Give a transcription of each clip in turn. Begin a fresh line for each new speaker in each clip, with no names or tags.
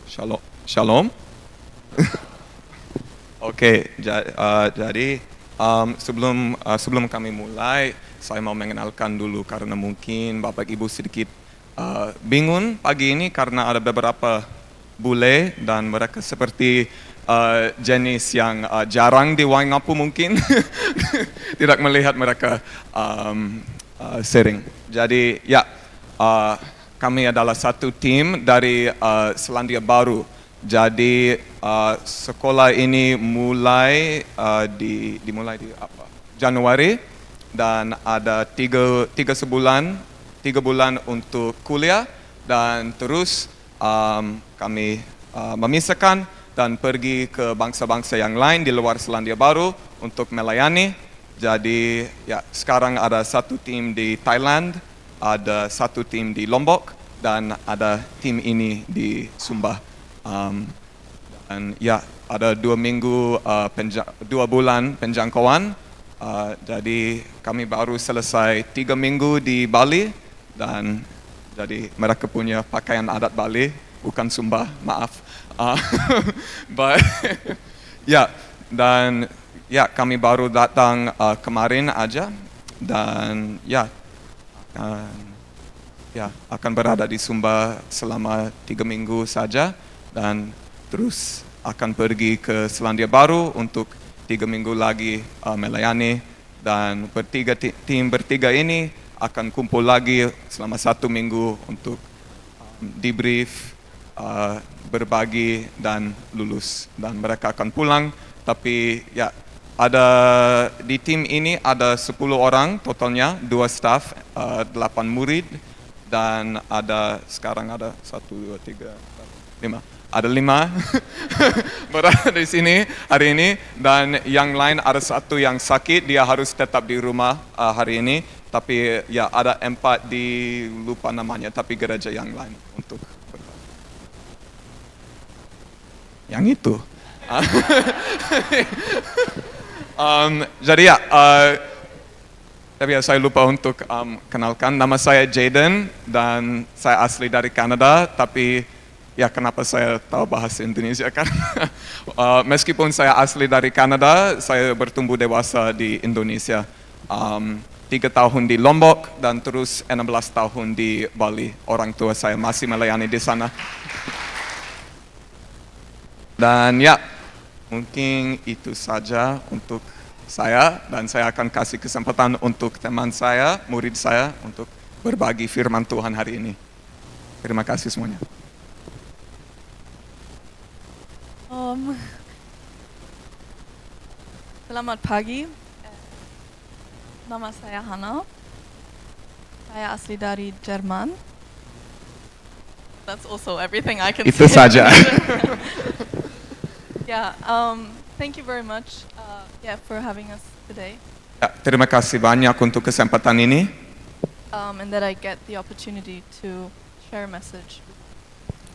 Shalom. Shalom. Oke, jadi sebelum kami mulai, saya mau mengenalkan dulu karena mungkin Bapak Ibu sedikit bingung pagi ini karena ada beberapa bule dan mereka seperti jenis yang jarang di Waingapu mungkin tidak melihat mereka sering. Jadi ya, kami adalah satu tim dari Selandia Baru. Jadi sekolah ini dimulai di Januari dan ada tiga bulan untuk kuliah dan terus kami memisahkan dan pergi ke bangsa-bangsa yang lain di luar Selandia Baru untuk melayani. Jadi ya, sekarang ada satu tim di Thailand, ada satu tim di Lombok dan ada tim ini di Sumba. Dan ya, ada 2 bulan penjangkauan. Jadi kami baru selesai 3 minggu di Bali dan jadi mereka punya pakaian adat Bali, bukan Sumba, maaf. But ya, dan ya kami baru datang kemarin aja dan ya akan berada di Sumba selama 3 minggu saja dan terus akan pergi ke Selandia Baru untuk 3 minggu lagi melayani dan tim bertiga ini akan kumpul lagi selama 1 minggu untuk debrief, berbagi dan lulus dan mereka akan pulang. Tapi ya, di tim ini ada 10 orang totalnya, 2 staff, 8 murid dan sekarang ada 1, 2, 3, 5. Ada 5 berada di sini hari ini dan yang lain ada 1 yang sakit, dia harus tetap di rumah hari ini. Tapi ya ada 4 lupa namanya, tapi gereja yang lain untuk yang itu. Jadi ya, tapi ya, saya lupa untuk kenalkan. Nama saya Jaden dan saya asli dari Kanada. Tapi ya, kenapa saya tahu bahasa Indonesia? Karena meskipun saya asli dari Kanada, saya bertumbuh dewasa di Indonesia. 3 tahun di Lombok dan terus 16 tahun di Bali. Orang tua saya masih melayani di sana. Dan ya, mungkin itu saja untuk saya dan saya akan kasih kesempatan untuk teman saya, murid saya untuk berbagi firman Tuhan hari ini. Terima kasih semuanya.
Selamat pagi. Nama saya Hana. Saya asli dari Jerman. That's also everything I can
Itu
say.
saja.
Yeah, thank you very much for having us today.
Ya, terima kasih banyak untuk kesempatan ini.
And that I get the opportunity to share a message.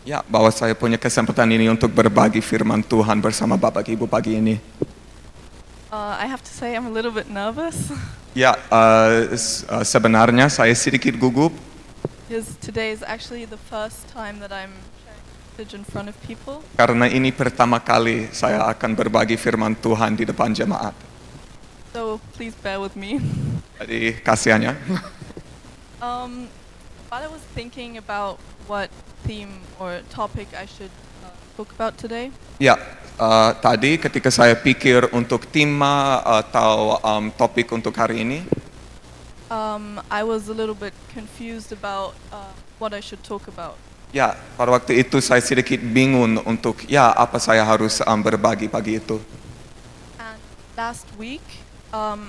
Ya, bahwa saya punya kesempatan ini untuk berbagi firman Tuhan bersama Bapak Ibu pagi ini.
I have to say I'm a little bit nervous.
Ya, sebenarnya saya sedikit gugup.
Because today is actually the first time that I'm sharing a message in front of people.
Karena ini pertama kali saya akan berbagi firman Tuhan di depan jemaat.
So please bear with me.
Jadi kasihannya.
While I was thinking about what theme or topic I should talk about today.
Ya, tadi ketika saya pikir untuk tema atau topik untuk hari ini,
I was a little bit confused about what I should talk about.
ya, pada waktu itu saya sedikit bingung untuk apa saya harus berbagi pagi itu.
And last week,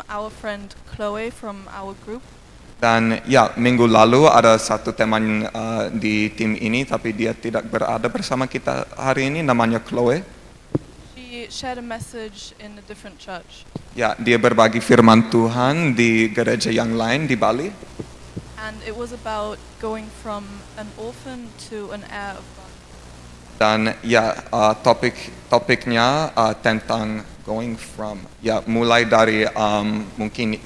our friend Chloe from our group.
Dan ya, minggu lalu ada satu teman di tim ini, tapi dia tidak berada bersama kita hari ini, namanya Chloe.
She shared a message in a different church.
Ya, dia berbagi firman Tuhan di gereja yang lain di Bali.
And it was about going from an orphan to an heir of God.
Dan ya, topiknya tentang going from, ya, mulai dari mungkin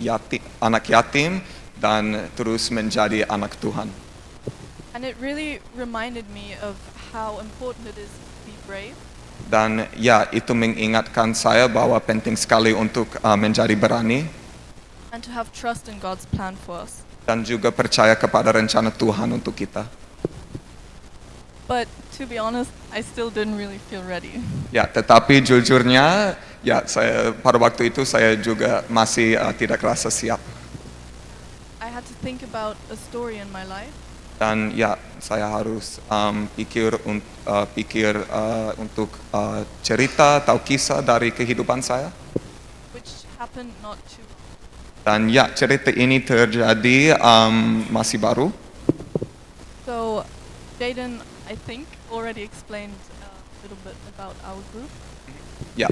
anak yatim dan terus menjadi anak Tuhan.
I And it really reminded me of how important it is to be brave.
Dan ya, itu mengingatkan saya bahwa penting sekali untuk menjadi berani
And to have trust in God's plan for us.
dan juga percaya kepada rencana Tuhan untuk kita.
But to be honest, I still didn't really feel ready.
Ya, tetapi jujurnya, ya saya pada waktu itu saya juga masih tidak rasa siap.
I had to think about a story in my life,
Dan ya, saya harus pikir untuk cerita atau kisah dari kehidupan saya.
which happened not too long.
Dan ya, cerita ini terjadi masih baru.
So, Jaden, I think, already explained a little bit about our group.
Ya,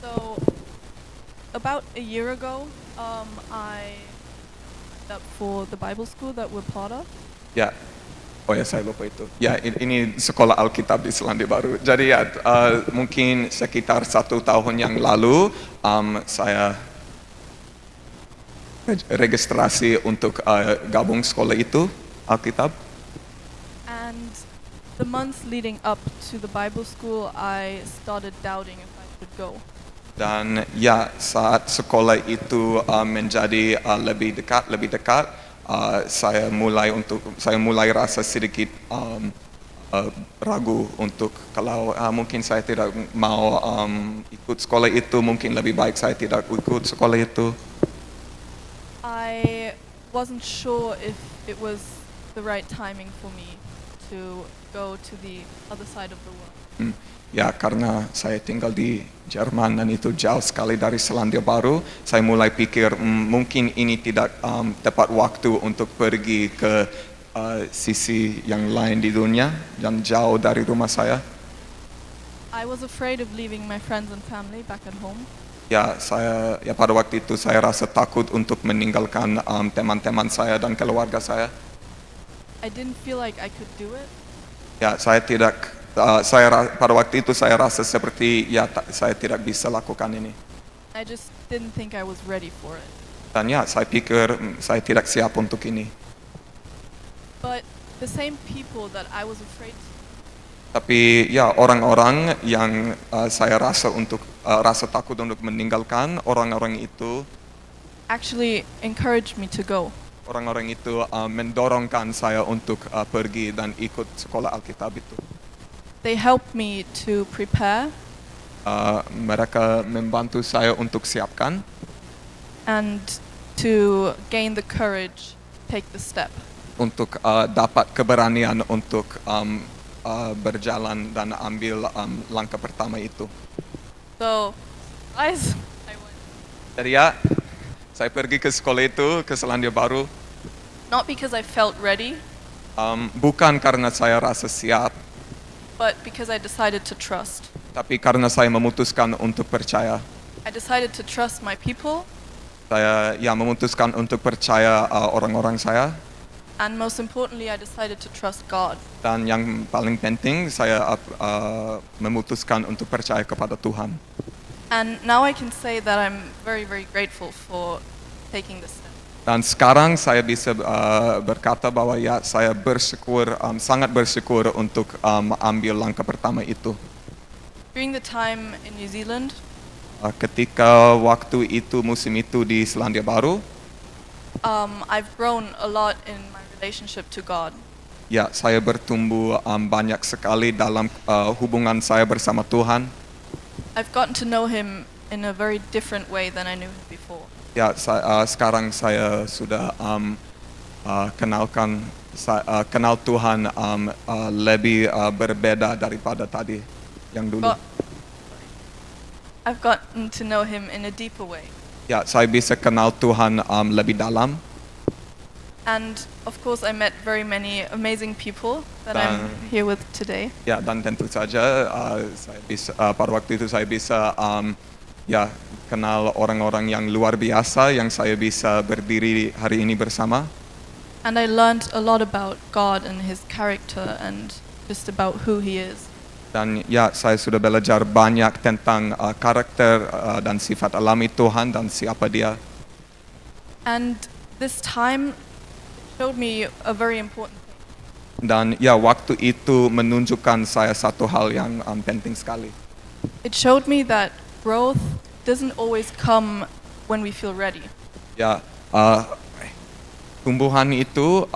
So, about a year ago, I signed up for the Bible school that we're part of.
ya. Oh ya, saya lupa itu. Ya, ini sekolah Alkitab di Selandia Baru. Jadi ya, mungkin sekitar 1 tahun yang lalu saya registrasi untuk gabung sekolah itu Alkitab.
And the months leading up to the Bible school, I started doubting if I should go.
Dan ya, saat sekolah itu menjadi lebih dekat, saya mulai rasa sedikit ragu untuk kalau mungkin saya tidak mau ikut sekolah itu, mungkin lebih baik saya tidak ikut sekolah itu.
I wasn't sure if it was the right timing for me to go to the other side of the world.
Ya, karena saya tinggal di Jerman dan itu jauh sekali dari Selandia Baru, saya mulai pikir mungkin ini tidak tepat waktu untuk pergi ke sisi yang lain di dunia dan jauh dari rumah saya.
I was afraid of leaving my friends and family back at home.
Ya, pada waktu itu saya rasa takut untuk meninggalkan teman-teman saya dan keluarga saya.
I didn't feel like I could do it.
Ya, pada waktu itu saya rasa seperti saya tidak bisa lakukan ini.
I just didn't think I was ready for it.
Dan ya, saya pikir saya tidak siap untuk ini.
But the same people that I was afraid to,
Tapi ya, orang-orang yang saya rasa takut untuk meninggalkan, orang-orang itu
actually encouraged me to go.
orang-orang itu mendorongkan saya untuk pergi dan ikut sekolah Alkitab itu.
They helped me to prepare
Mereka membantu saya untuk siapkan
and to gain the courage to take the step.
untuk dapat keberanian untuk berjalan dan ambil langkah pertama itu.
So, guys, I went.
Jadi ya, saya pergi ke sekolah itu, ke Selandia Baru,
Not because I felt ready,
bukan karena saya rasa siap,
but because I decided to trust.
tapi karena saya memutuskan untuk percaya.
I decided to trust my people,
Saya memutuskan untuk percaya orang-orang saya,
and most importantly, I decided to trust God.
dan yang paling penting saya memutuskan untuk percaya kepada Tuhan.
And now I can say that I'm very, very grateful for taking this step.
Dan sekarang saya bisa berkata bahwa ya, saya bersyukur, sangat bersyukur untuk ambil langkah pertama itu.
During the time in New Zealand,
Ketika waktu itu, musim itu di Selandia Baru,
I've grown a lot in my relationship to God.
ya, saya bertumbuh banyak sekali dalam hubungan saya bersama Tuhan.
I've gotten to know Him in a very different way than I knew Him before.
Ya, sekarang saya sudah kenal Tuhan lebih berbeda daripada tadi yang dulu.
I've gotten to know Him in a deeper way.
Ya, saya bisa kenal Tuhan lebih dalam.
And of course, I met very many amazing people that I'm here with today.
Ya, dan tentu saja pada waktu itu saya bisa ya, kenal orang-orang yang luar biasa yang saya bisa berdiri hari ini bersama.
And I learned a lot about God and His character and just about who He is.
Dan ya, saya sudah belajar banyak tentang karakter dan sifat alami Tuhan dan siapa Dia.
And this time showed me a very important thing.
Dan ya waktu itu menunjukkan saya satu hal yang penting sekali.
It showed me that growth doesn't always come when we feel ready.
Ya, tumbuhan itu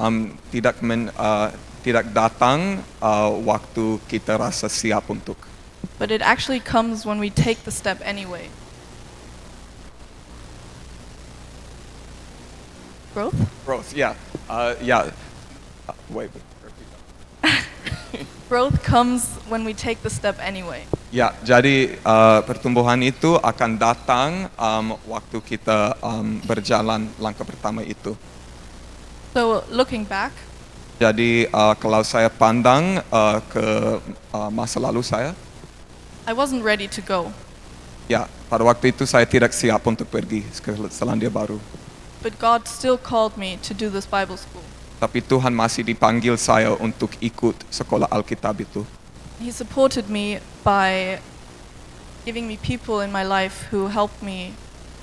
tidak datang waktu kita rasa siap untuk.
But it actually comes when we take the step anyway. Growth?
Growth, ya, wait.
Growth comes when we take the step anyway.
Ya, jadi pertumbuhan itu akan datang waktu kita berjalan langkah pertama itu.
So looking back,
Jadi kalau saya pandang ke masa lalu saya,
I wasn't ready to go.
ya pada waktu itu saya tidak siap untuk pergi ke Selandia Baru.
But God still called me to do this Bible school.
Tapi Tuhan masih dipanggil saya untuk ikut sekolah Alkitab itu.
He supported me by giving me people in my life who helped me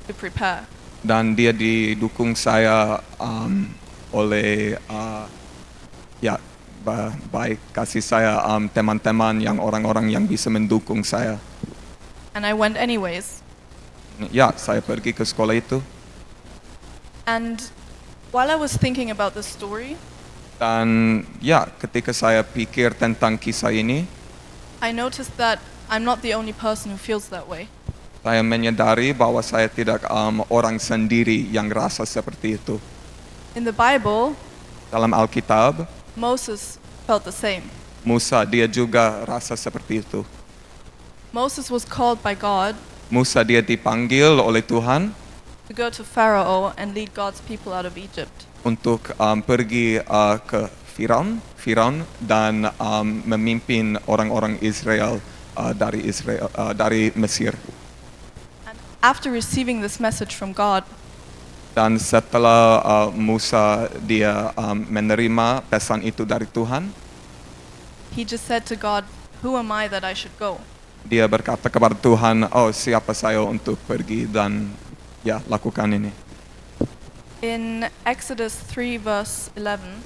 to prepare.
Dan dia didukung saya oleh baik kasih saya teman-teman yang orang-orang yang bisa mendukung saya.
And I went anyways.
Ya, saya pergi ke sekolah itu.
And while I was thinking about this story,
Dan ya, ketika saya pikir tentang kisah ini,
I noticed that I'm not the only person who feels that way.
saya menyadari bahwa saya tidak orang sendiri yang rasa seperti itu.
In the Bible,
Dalam Alkitab,
Moses felt the same.
Musa dia juga rasa seperti itu.
Moses was called by God
Musa dia dipanggil oleh Tuhan
to go to Pharaoh and lead God's people out of Egypt.
untuk pergi ke Firaun dan memimpin orang-orang Israel dari Mesir.
And after receiving this message from God,
Dan setelah Musa dia menerima pesan itu dari Tuhan,
he just said to God, "Who am I that I should go?"
dia berkata kepada Tuhan, oh siapa saya untuk pergi dan ya lakukan ini.
In Exodus 3 verse 11,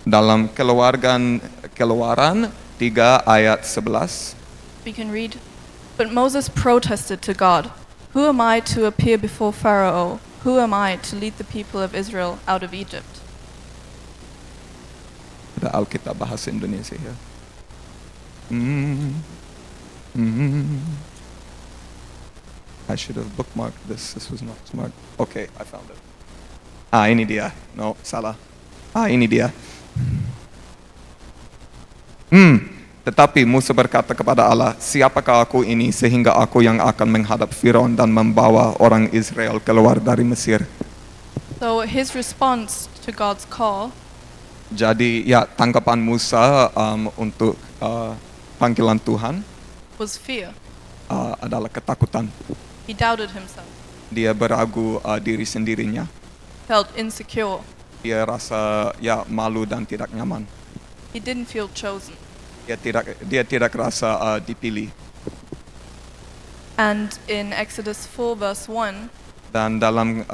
Dalam Keluaran 3 ayat 11,
we can read, "But Moses protested to God, 'Who am I to appear before Pharaoh? Who am I to lead the people of Israel out of Egypt?'"
ada Alkitab bahasa Indonesia ya. I should have bookmarked this. This was not smart. Okay, I found it. Ini dia. No, salah. Ini dia. Tetapi Musa berkata kepada Allah, siapakah aku ini sehingga aku yang akan menghadap Firaun dan membawa orang Israel keluar dari Mesir.
So his response to God's call
Jadi ya tanggapan Musa untuk panggilan Tuhan
was fear.
Adalah ketakutan.
He doubted himself,
Dia beragu diri sendirinya.
felt insecure.
Dia rasa ya malu dan tidak nyaman.
He didn't feel chosen.
Dia tidak rasa dipilih.
And in Exodus 4 verse 1,
Dan dalam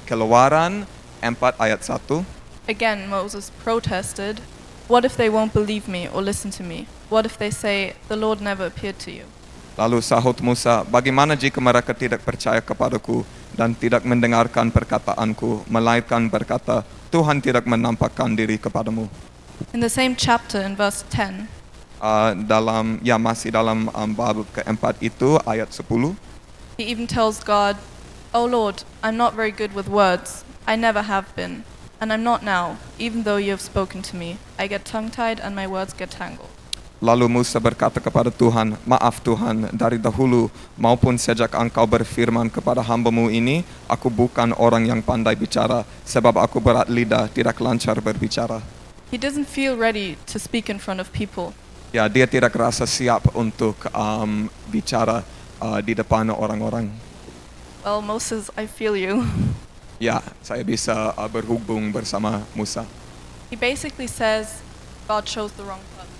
Keluaran 4 ayat 1,
again Moses protested, "What if they won't believe me or listen to me? What if they say, 'The Lord never appeared to you'?"
lalu sahut Musa, bagaimana jika mereka tidak percaya kepadaku dan tidak mendengarkan perkataanku, melainkan berkata, Tuhan tidak menampakkan diri kepadamu.
In the same chapter in verse 10,
Masih dalam bab keempat itu ayat 10,
he even tells God, "Oh Lord, I'm not very good with words. I never have been, and I'm not now, even though you have spoken to me. I get tongue-tied and my words get tangled."
Lalu Musa berkata kepada Tuhan, maaf Tuhan, dari dahulu maupun sejak engkau berfirman kepada hamba-Mu ini, aku bukan orang yang pandai bicara, sebab aku berat lidah, tidak lancar berbicara.
He doesn't feel ready to speak in front of people.
Ya, dia tidak rasa siap untuk bicara di depan orang-orang.
Well, Moses, I feel you.
Ya, saya bisa berhubung bersama Musa.
He basically says, God chose the wrong person.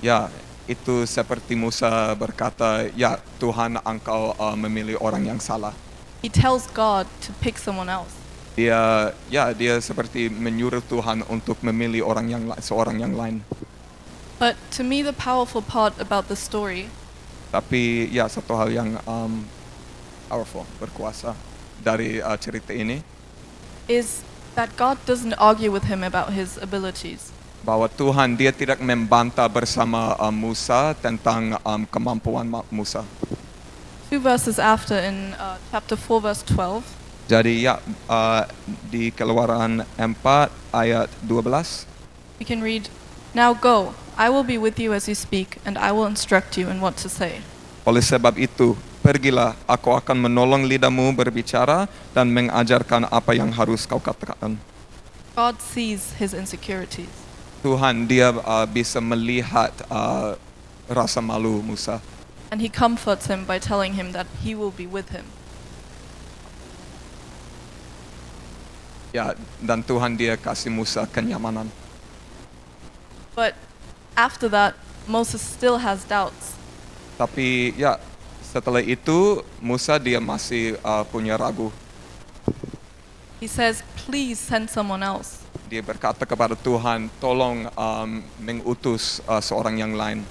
Ya, itu seperti Musa berkata, ya Tuhan engkau memilih orang yang salah.
He tells God to pick someone else.
Dia seperti menyuruh Tuhan untuk memilih seorang yang lain.
But to me, the powerful part about the story
Tapi ya satu hal yang powerful, berkuasa dari cerita ini,
is that God doesn't argue with him about his abilities.
bahwa Tuhan dia tidak membantah bersama Musa tentang kemampuan Musa.
2 verses after, in chapter 4, verse 12,
Jadi di Keluaran 4 ayat 12,
we can read, "Now go, I will be with you as you speak, and I will instruct you in what to say."
oleh sebab itu, pergilah, aku akan menolong lidahmu berbicara dan mengajarkan apa yang harus kau katakan.
God sees his insecurities.
Tuhan dia bisa melihat rasa malu Musa.
And he comforts him by telling him that he will be with him.
Ya, dan Tuhan dia kasih Musa kenyamanan.
But after that, Moses still has doubts.
Tapi ya, setelah itu Musa dia masih punya ragu.
He says, "Please send someone else."
Dia berkata kepada Tuhan, tolong mengutus seorang yang lain.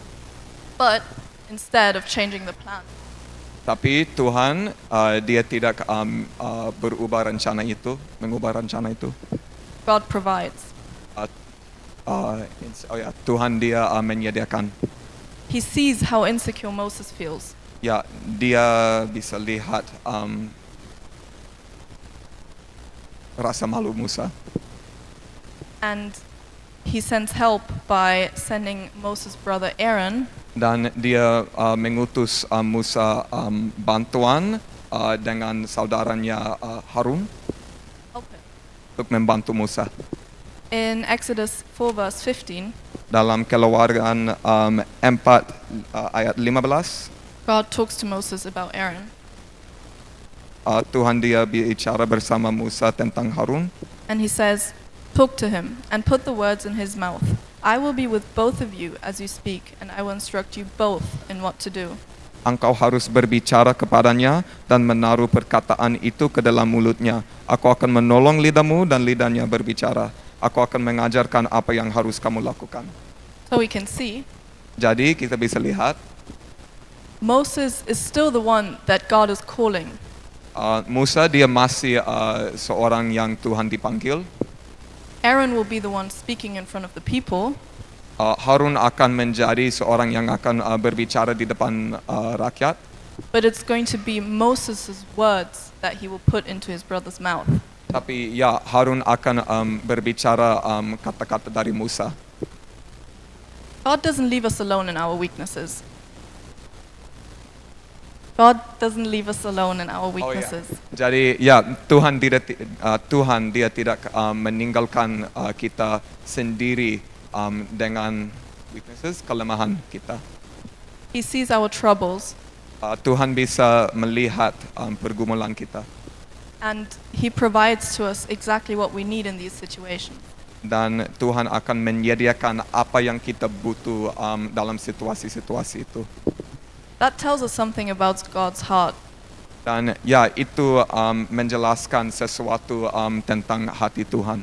But instead of changing the plan,
Tapi Tuhan dia tidak mengubah rencana itu.
God provides.
Tuhan dia menyediakan.
He sees how insecure Moses feels.
Ya, dia bisa lihat rasa malu Musa.
And he sends help by sending Moses' brother Aaron
Dan dia mengutus Musa bantuan dengan saudaranya Harun
help him.
untuk membantu Musa.
In Exodus 4 verse 15,
Dalam Keluaran 4 ayat 15,
God talks to Moses about Aaron.
Tuhan dia bicara bersama Musa tentang Harun.
And he says, "Talk to him and put the words in his mouth. I will be with both of you as you speak, and I will instruct you both in what to do."
Engkau harus berbicara kepadanya dan menaruh perkataan itu ke dalam mulutnya. Aku akan menolong lidahmu dan lidahnya berbicara. Aku akan mengajarkan apa yang harus kamu lakukan.
So we can see
Jadi kita bisa lihat
Moses is still the one that God is calling.
Musa dia masih seorang yang Tuhan dipanggil.
Aaron will be the one speaking in front of the people,
Harun akan menjadi seorang yang akan berbicara di depan rakyat.
but it's going to be Moses' words that he will put into his brother's mouth.
Tapi ya, Harun akan berbicara kata-kata dari Musa.
God doesn't leave us alone in our weaknesses. God doesn't leave us alone in our weaknesses.
Jadi ya, Tuhan dia tidak meninggalkan kita sendiri dengan weaknesses, kelemahan kita.
He sees our troubles,
Tuhan bisa melihat pergumulan kita
and he provides to us exactly what we need in these situations.
dan Tuhan akan menyediakan apa yang kita butuh dalam situasi-situasi itu.
That tells us something about God's heart.
Dan ya, itu menjelaskan sesuatu tentang hati Tuhan.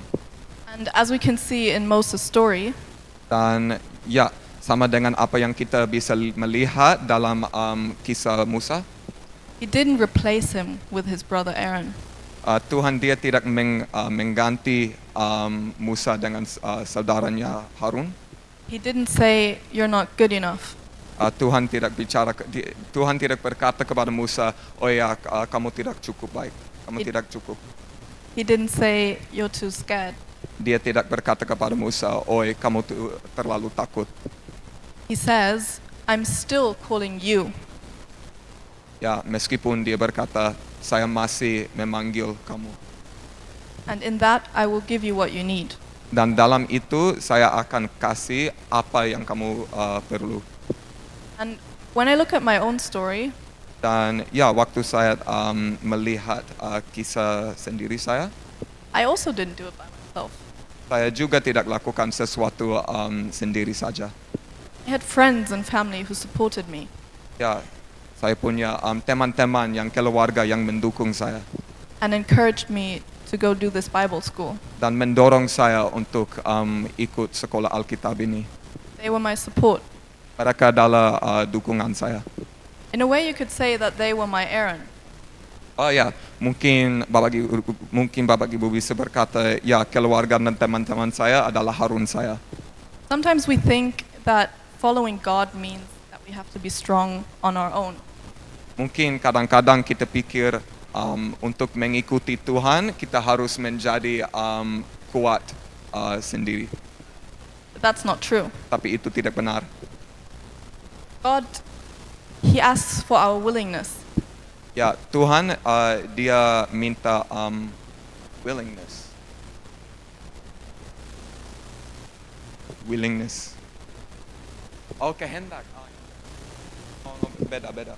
And as we can see in Moses' story,
Dan ya, sama dengan apa yang kita bisa melihat dalam kisah Musa,
he didn't replace him with his brother Aaron.
Tuhan dia tidak mengganti Musa dengan saudaranya Harun.
He didn't say, "You're not good enough."
Tuhan tidak berkata kepada Musa, oh ya, kamu tidak cukup baik, kamu tidak cukup.
He didn't say, "You're too scared."
Dia tidak berkata kepada Musa, oh kamu terlalu takut.
He says, "I'm still calling you."
Ya, meskipun dia berkata, saya masih memanggil kamu.
And in that, I will give you what you need.
Dan dalam itu saya akan kasih apa yang kamu perlu.
And when I look at my own story,
Dan ya, waktu saya melihat kisah sendiri saya
I also didn't do it by myself.
juga tidak lakukan sesuatu sendiri saja.
I had friends and family who supported me.
Ya, saya punya teman-teman yang keluarga yang mendukung saya
And encouraged me to go do this Bible school.
dan mendorong saya untuk ikut sekolah Alkitab ini.
They were my support.
Mereka adalah dukungan saya.
In a way, you could say that they were my Aaron.
Oh ya, mungkin Bapak Ibu bisa berkata, ya keluarga dan teman-teman saya adalah Harun saya.
Sometimes we think that following God means that we have to be strong on our own.
Mungkin kadang-kadang kita pikir untuk mengikuti Tuhan kita harus menjadi kuat sendiri.
But that's not true.
Tapi itu tidak benar.
God, He asks for our willingness.
Ya, Tuhan dia minta willingness. Oh, kehendak. Oh, beda.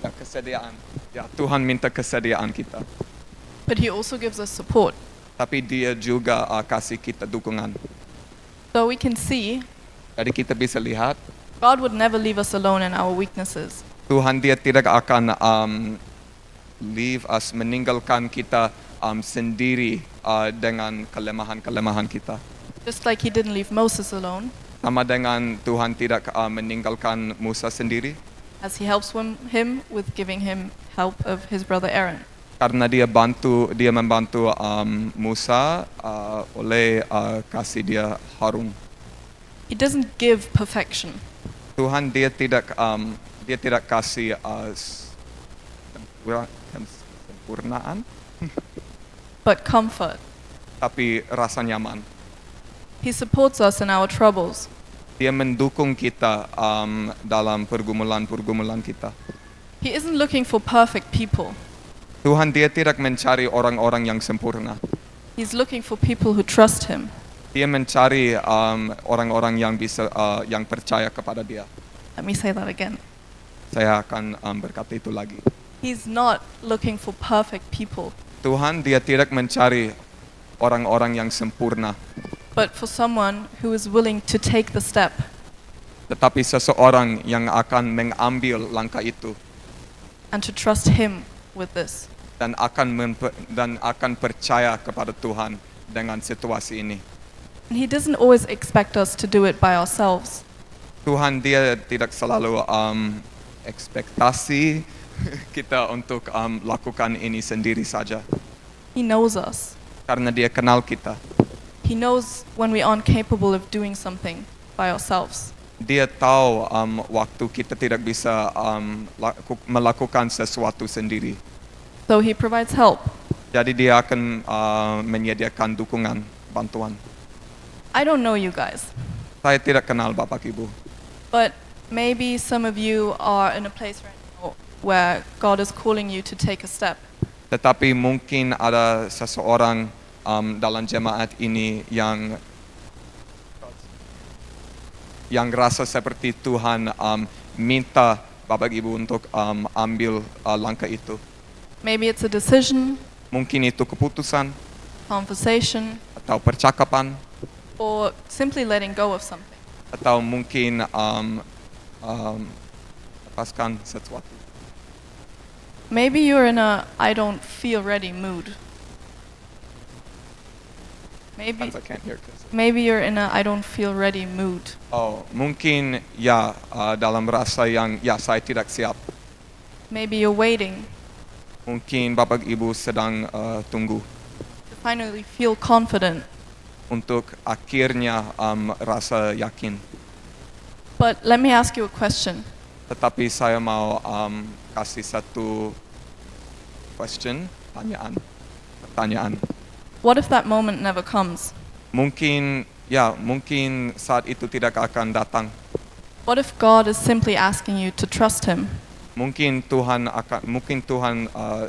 Ya, kesediaan. Ya, Tuhan minta kesediaan kita.
But He also gives us support.
Tapi dia juga kasih kita dukungan.
So we can see
Jadi kita bisa lihat
God would never leave us alone in our weaknesses.
Tuhan dia tidak akan leave us, meninggalkan kita sendiri dengan kelemahan-kelemahan kita.
Just like He didn't leave Moses alone,
Sama dengan Tuhan tidak meninggalkan Musa sendiri,
as He helps him with giving him help of his brother Aaron.
karena dia membantu Musa oleh kasih dia Harun.
He doesn't give perfection.
Tuhan dia tidak kasih sempurnaan,
But comfort.
tapi rasa nyaman.
He supports us in our troubles.
Dia mendukung kita dalam pergumulan-pergumulan kita.
He isn't looking for perfect people.
Tuhan dia tidak mencari orang-orang yang sempurna.
He's looking for people who trust Him.
Dia mencari orang-orang yang yang percaya kepada Dia.
Let me say that again.
Saya akan berkata itu lagi.
He's not looking for perfect people,
Tuhan dia tidak mencari orang-orang yang sempurna,
but for someone who is willing to take the step
tetapi seseorang yang akan mengambil langkah itu
and to trust Him with this.
dan akan percaya kepada Tuhan dengan situasi ini.
And He doesn't always expect us to do it by ourselves.
Tuhan dia tidak selalu ekspektasi kita untuk lakukan ini sendiri saja,
He knows us.
karena dia kenal kita.
He knows when we aren't capable of doing something by ourselves.
Dia tahu waktu kita tidak bisa melakukan sesuatu sendiri.
So He provides help.
Jadi dia akan menyediakan dukungan, bantuan.
I don't know you guys,
Saya tidak kenal Bapak Ibu,
but maybe some of you are in a place right now where God is calling you to take a step.
tetapi mungkin ada seseorang dalam jemaat ini yang rasa seperti Tuhan minta Bapak Ibu untuk ambil langkah itu.
Maybe it's a decision,
Mungkin itu keputusan
conversation,
atau percakapan
or simply letting go of something.
atau mungkin lepaskan sesuatu.
Maybe you're in a I don't feel ready mood.
Sometimes I can't hear 'cause-
Maybe you're in a I don't feel ready mood.
Oh, mungkin ya dalam rasa yang ya saya tidak siap.
Maybe you're waiting
Mungkin Bapak Ibu sedang tunggu
to finally feel confident.
untuk akhirnya rasa yakin.
But let me ask you a question.
Tetapi saya mau kasih satu pertanyaan.
What if that moment never comes?
Mungkin saat itu tidak akan datang.
What if God is simply asking you to trust Him?
Mungkin Tuhan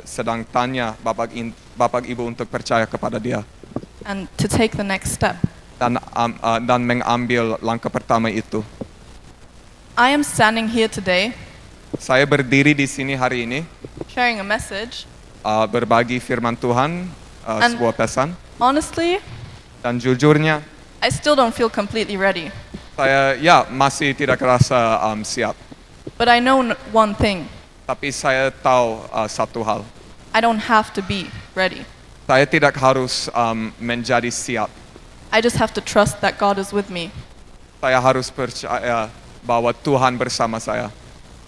sedang tanya Bapak Ibu untuk percaya kepada Dia
And to take the next step.
dan mengambil langkah pertama itu.
I am standing here today
Saya berdiri di sini hari ini
sharing a message.
Berbagi firman Tuhan, sebuah pesan,
Honestly,
dan jujurnya
I still don't feel completely ready.
Saya masih tidak rasa siap.
But I know one thing.
Tapi saya tahu satu hal.
I don't have to be ready.
Saya tidak harus menjadi siap.
I just have to trust that God is with me.
Saya harus percaya bahwa Tuhan bersama saya.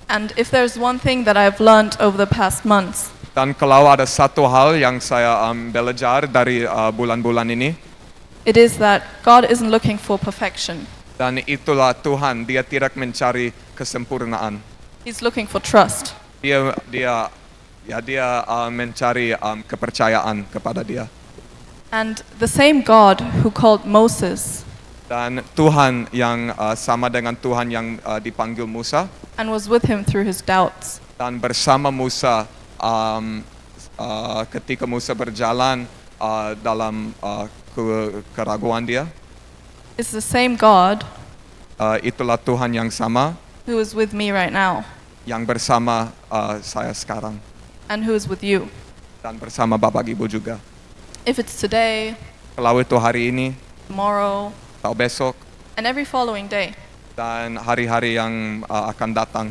And if there's one thing that I've learned over the past months,
Dan kalau ada satu hal yang saya belajar dari bulan-bulan ini,
it is that God isn't looking for perfection.
dan itulah Tuhan, Dia tidak mencari kesempurnaan.
He's looking for trust.
Dia mencari kepercayaan kepada Dia.
And the same God who called Moses
Dan Tuhan yang sama dengan Tuhan yang dipanggil Musa
and was with him through his doubts
dan bersama Musa ketika Musa berjalan dalam keraguan dia,
is the same God
itulah Tuhan yang sama
who is with me right now
yang bersama saya sekarang
and who is with you.
dan bersama Bapak Ibu juga.
If it's today,
Kalau itu hari ini
tomorrow,
atau besok
and every following day,
dan hari-hari yang akan datang,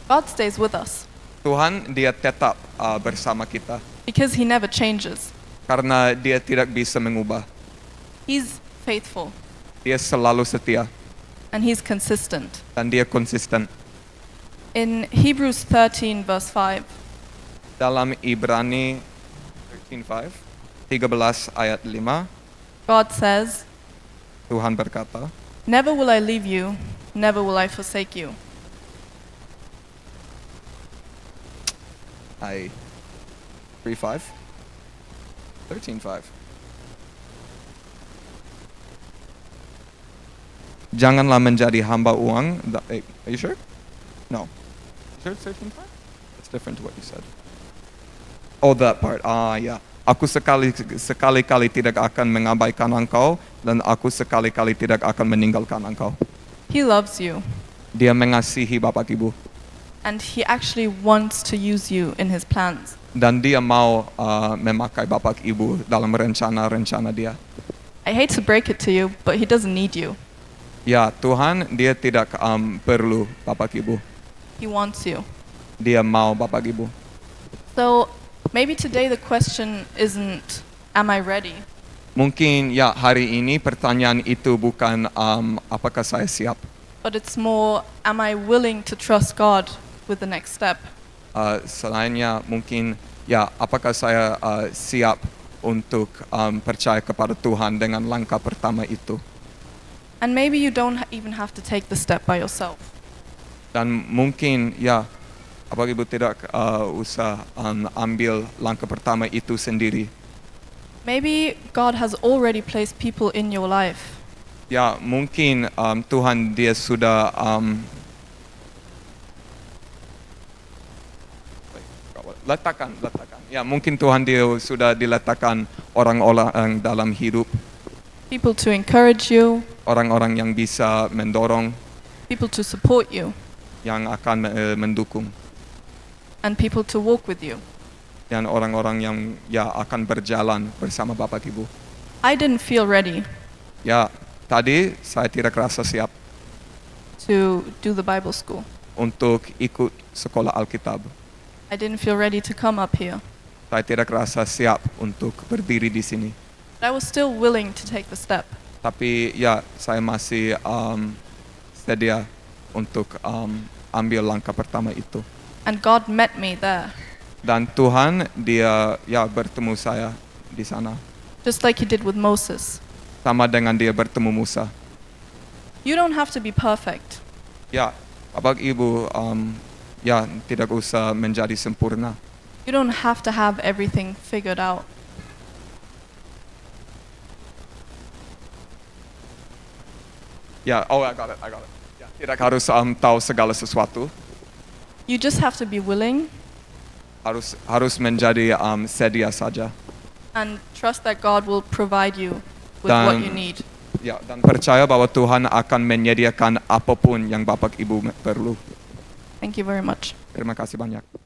God stays with us
Tuhan Dia tetap bersama kita
because he never changes.
karena Dia tidak bisa mengubah.
He's faithful
Dia selalu setia
and he's consistent.
dan Dia konsisten.
In Hebrews 13 verse 5,
Dalam Ibrani 13 ayat 5,
God says,
Tuhan berkata,
"Never will I leave you, never will I forsake you."
13:5. Janganlah menjadi hamba uang. Are you sure? No. You sure it's 13:5? That's different to what you said. Oh, that part. Yeah. Aku sekali-kali tidak akan mengabaikan engkau dan aku sekali-kali tidak akan meninggalkan engkau.
He loves you
Dia mengasihi Bapak Ibu
and he actually wants to use you in his plans.
dan Dia mau memakai Bapak Ibu dalam rencana-rencana Dia.
I hate to break it to you, but he doesn't need you.
Ya, Tuhan Dia tidak perlu Bapak Ibu.
He wants you.
Dia mau Bapak Ibu.
So maybe today the question isn't, am I ready?
Mungkin hari ini pertanyaan itu bukan apakah saya siap.
But it's more, am I willing to trust God with the next step?
Selainnya mungkin apakah saya siap untuk percaya kepada Tuhan dengan langkah pertama itu.
And maybe you don't even have to take the step by yourself.
Dan mungkin Bapak Ibu tidak usah ambil langkah pertama itu sendiri.
Maybe God has already placed people in your life
Ya, mungkin Tuhan Dia sudah letakkan. Ya, mungkin Tuhan Dia sudah diletakkan orang-orang dalam hidup,
people to encourage you,
orang-orang yang bisa mendorong,
people to support you,
yang akan mendukung,
and people to walk with you.
dan orang-orang yang akan berjalan bersama Bapak Ibu.
I didn't feel ready
Ya, tadi saya tidak rasa siap
to do the Bible school.
untuk ikut sekolah Alkitab.
I didn't feel ready to come up here.
Saya tidak rasa siap untuk berdiri di sini.
But I was still willing to take the step.
Tapi saya masih sedia untuk ambil langkah pertama itu.
And God met me there,
Dan Tuhan Dia bertemu saya di sana.
just like he did with Moses.
Sama dengan Dia bertemu Musa.
You don't have to be perfect.
Ya, Bapak Ibu tidak usah menjadi sempurna.
You don't have to have everything figured out.
I got it. Ya, tidak harus tahu segala sesuatu.
You just have to be willing
Harus menjadi sedia saja.
and trust that God will provide you with what you need.
Ya, dan percaya bahwa Tuhan akan menyediakan apapun yang Bapak Ibu perlu.
Thank you very much.
Terima kasih banyak.